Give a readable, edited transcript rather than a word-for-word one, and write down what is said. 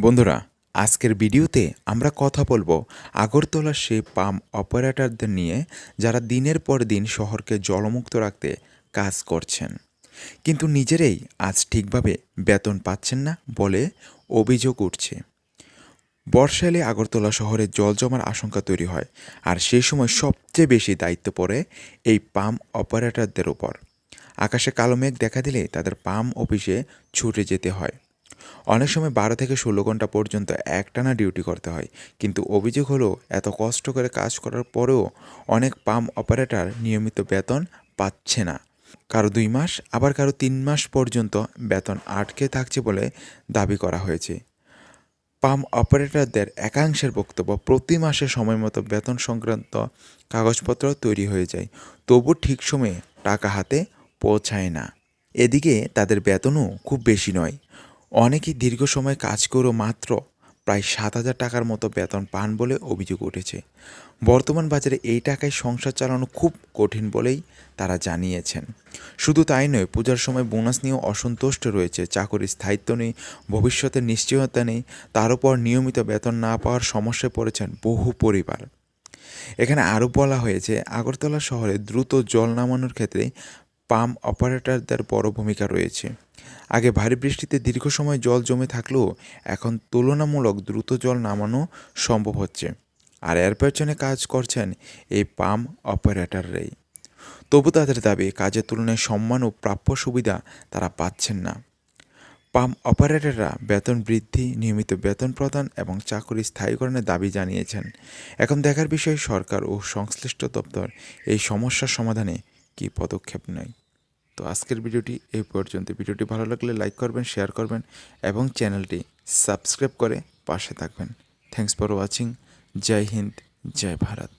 বন্ধুরা, আজকের ভিডিওতে আমরা কথা বলবো আগরতলার সেই পাম্প অপারেটরদের নিয়ে যারা দিনের পর দিন শহরকে জলমুক্ত রাখতে কাজ করছেন, কিন্তু নিজেরাই আজ ঠিকভাবে বেতন পাচ্ছেন না বলে অভিযোগ উঠছে। বর্ষা এলে আগরতলা শহরে জল জমার আশঙ্কা তৈরি হয়, আর সেই সময় সবচেয়ে বেশি দায়িত্ব পড়ে এই পাম্প অপারেটরদের উপর। আকাশে কালো মেঘ দেখা দিলে তাদের পাম্প অফিসে ছুটে যেতে হয়। অনেক সময় 12 থেকে 16 ঘন্টা পর্যন্ত একটানা ডিউটি করতে হয়, কিন্তু অভিযোগ হলো এত কষ্ট করে কাজ করার পরেও অনেক পাম্প অপারেটর নিয়মিত বেতন পাচ্ছে না। কারো 2 মাস, আবার কারো 3 মাস পর্যন্ত বেতন আটকে থাকছে বলে দাবি করা হয়েছে। পাম্প অপারেটরদের একাংশের বক্তব্য, প্রতি মাসে সময়মতো বেতন সংক্রান্ত কাগজপত্র তৈরি হয়ে যায়, তবু ঠিক সময়ে টাকা হাতে পৌঁছায় না। এদিকে তাদের বেতনও খুব বেশি নয়। অনেকেই দীর্ঘ সময় কাজ করেও মাত্র প্রায় 7,000 টাকার মতো বেতন পান বলে অভিযোগ উঠেছে। বর্তমান বাজারে এই টাকায় সংসার চালানো খুব কঠিন বলেই তারা জানিয়েছেন। শুধু তাই নয়, পূজার সময় বোনাস নিয়েও অসন্তুষ্ট রয়েছে। চাকরির স্থায়িত্ব নেই, ভবিষ্যতের নিশ্চয়তা নেই, তার উপর নিয়মিত বেতন না পাওয়ার সমস্যায় পড়েছেন বহু পরিবার। এখানে আরও বলা হয়েছে, আগরতলা শহরে দ্রুত জল নামানোর ক্ষেত্রে পাম্প অপারেটরদের বড় ভূমিকা রয়েছে। আগে ভারী বৃষ্টিতে দীর্ঘ সময় জল জমে থাকলেও এখন তুলনামূলক দ্রুত জল নামানো সম্ভব হচ্ছে, আর এর পেছনে কাজ করছেন এই পাম্প অপারেটররাই। তবু তাদের দাবি, কাজের তুলনায় সম্মান ও প্রাপ্য সুবিধা তারা পাচ্ছেন না। পাম্প অপারেটররা বেতন বৃদ্ধি, নিয়মিত বেতন প্রদান এবং চাকরি স্থায়ীকরণের দাবি জানিয়েছেন। এখন দেখার বিষয় সরকার ও সংশ্লিষ্ট দপ্তর এই সমস্যার সমাধানে কী পদক্ষেপ নেয়। তো আজকের ভিডিওটি এই পর্যন্ত। ভিডিওটি ভালো লাগলে লাইক করবেন, শেয়ার করবেন এবং চ্যানেলটি সাবস্ক্রাইব করে পাশে থাকবেন। Thanks for watching. জয় হিন্দ, জয় ভারত।